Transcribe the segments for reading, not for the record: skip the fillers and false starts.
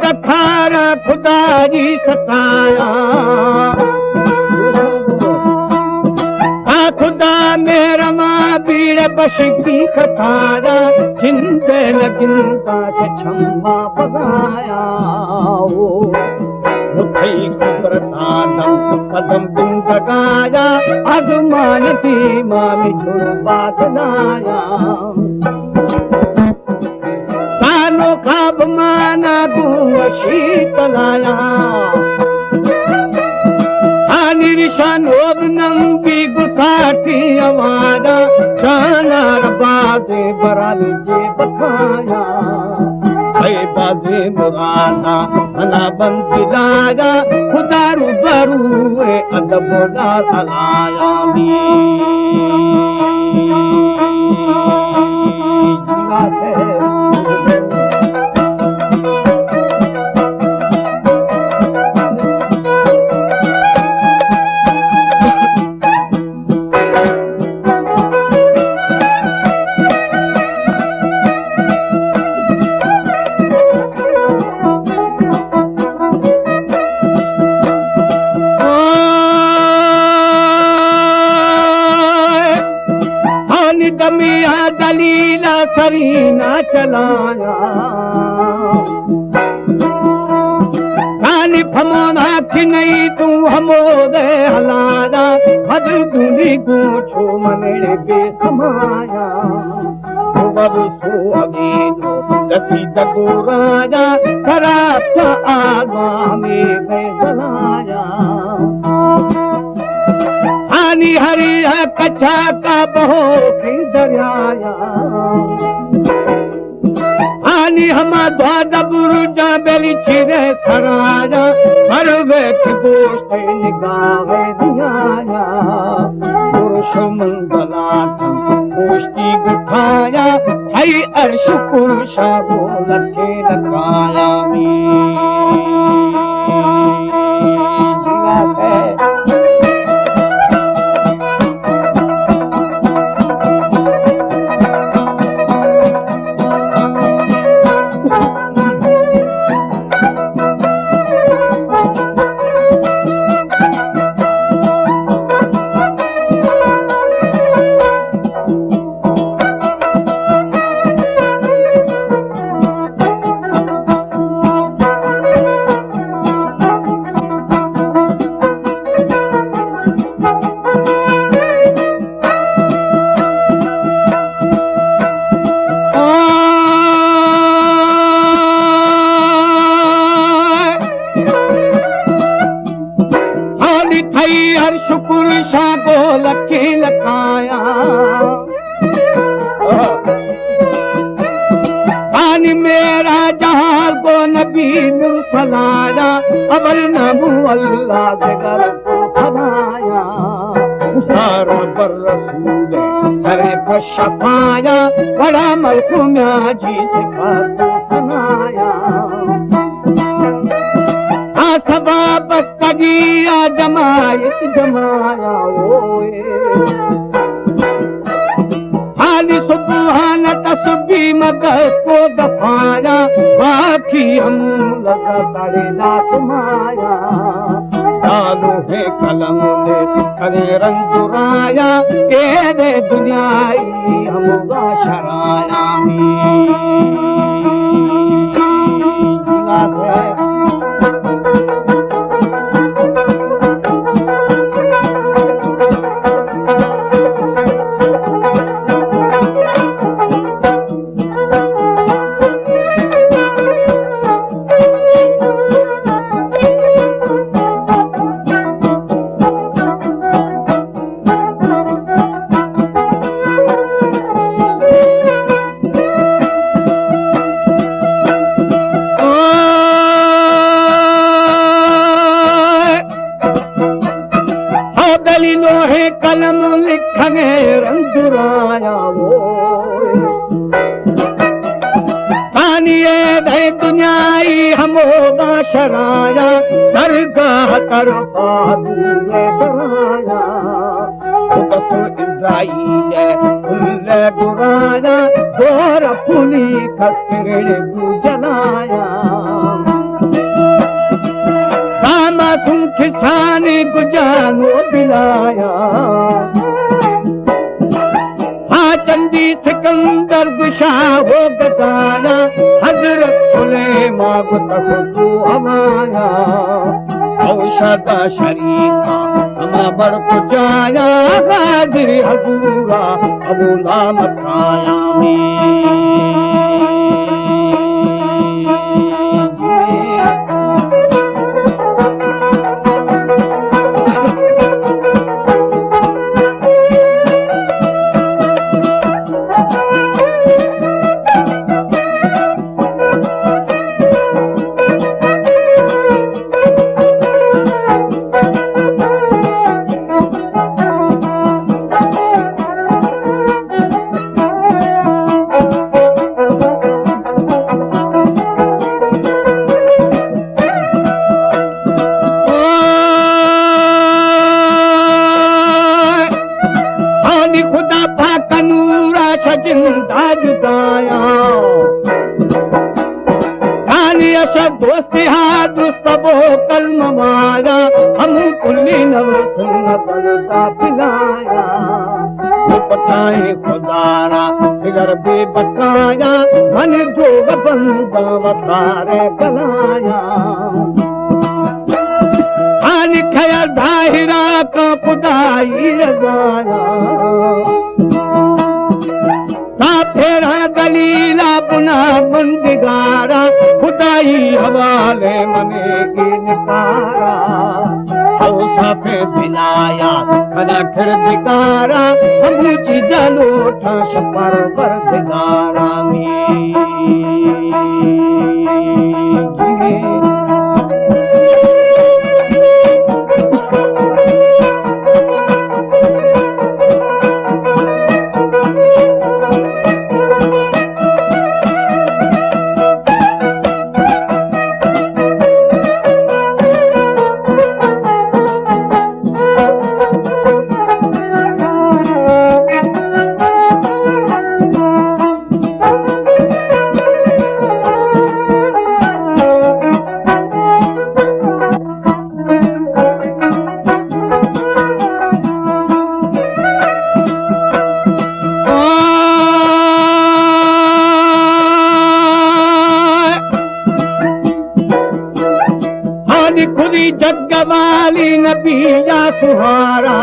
सखारा खुदा जी सताया खुदा मेरा मां पीड़े बशकी खतारा चिंते लगिंता से छम्मा पगाया मुठई कुबरतादम कदम बिन जगाया आसमान की मामी छुड़वा दनाया कानो खाब माना गुआ शीतलाया निशान नंबी गुसाटी आवाजा जाना बाजे बराली जे बखाया बाजे मुरादा मना बंदी लाया खुदा रूबरू अदब लाया दमिया दलीला सरीना चलाया कानी फमोना कि नहीं तू हमो दे हलाया बदल दूंगी गोछो मने बेसमाया बबू सो अगेनो दसी दगो राजा सराप आगा में बेजलाया हानि हरी है कच्छा का बहो की दरियाया हानि हमा द्वादा बुरुजा बेली छिरे सराया सर्वे की बोस्ते निगाह दियाया पुरुष मंगलाथम पोष्टि गुठाया हई अर्श कुरुषा बोलके लगाया शुक्र शागो लखे लखाया पानी मेरा जहां को नबी मुरसलाया अबल नबू अल्लाह के घर को फनाया सारा बर रसूल करे को शफाया बड़ा मलकू में जी से बात सुनाया सबा बस्तगिया जमायत जमाया ओए हाली सुबहान तस्बी मगर को दफाया बाकी हम लगा बड़े लात माया डालो है कलम ने करे रंजुराया तेरे दुनियाई हम शराया कलम लिखने रंजुराया वो तानिए दे दुनियाई हमोगा शराया दरगाह तरफा दूले कराया खुदत इज़राइल खुले गुराया गोर फुली खसरे जलाया शान गुजानो दिलाया हाँ चंदी सिकंदर गुशा हो गदाना हजरत सुलेमा को तखतु हमाया औषध शरीफा हमा बड़ को जाया गाजिर हजूरा अबू नाम काया जिंदा जुदाया कानी अशब दोस्ती हाँ दुस्तबो कलम मारा हम कुल्ली नवसन बनता पिलाया वो बताए खुदारा फिगर भी बताया मन जो बंदा वसारे बनाया आन खया दाहिरा का खुदाई रजाया फेरा दलीला पुना बंदिगारा खुदाई हवाले मने की निकारा हौसा पे दिलाया खना खिर दिगारा हम चीजलो ठाश पर दिगारा खुदी जग वाली नबिया सुहारा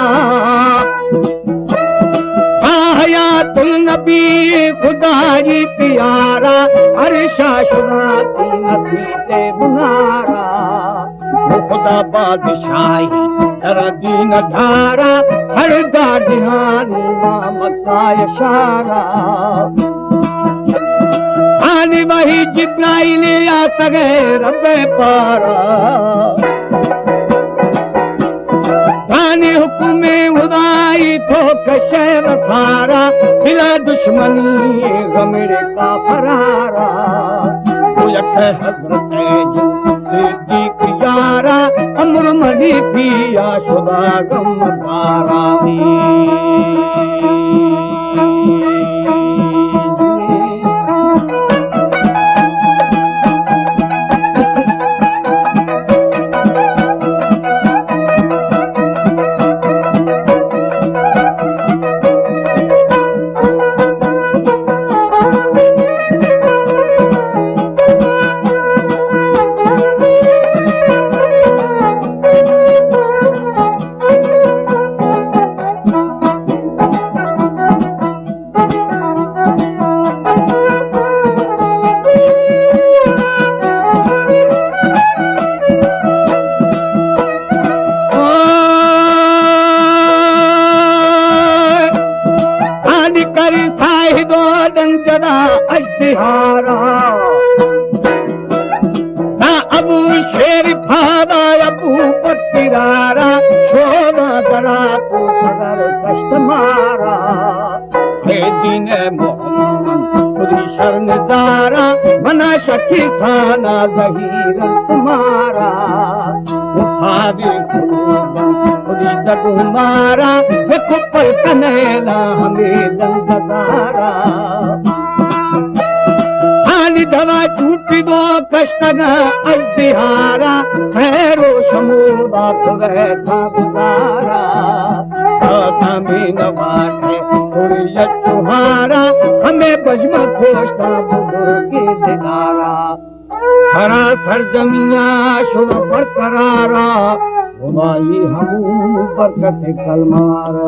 हयातुल नबी खुदाई प्यारा अरशा शुराती नसीते बुनारा वो खुदा बादशाही तेरा दीन धारा सरदार जहानी मक्का इशारा आने वही जिब्राइल या सगे रब्बे पारा ताने हुक्मे खुदाई तो कशर फारा बिला दुश्मनी गमरे का फरारा वो यक हजरत सिद्दीक यारा अमर मनी पिया शुदा गम दारा अश्तिहारा ना अबू शेर फादा अबू पत्तिरारा शोना करा को सदर कष्ट मारा हे दीन मोहम्मद खुदी शर्मदारा मना शकी साना जहीर तुम्हारा मुखाबिर खुदी दगु मारा वे कुपल कनेला हमें दंगदारा दवा टूटी दो कष्टगा अजदिहारा खैरो शमूद पाक रहता गुजारा न बाटे थोड़ी चुहारा हमें बजमा खोजता बुजुर्ग दिलारा हरा सरजमिया शुभ बरकरारा हुमाई हम बरकत कलमार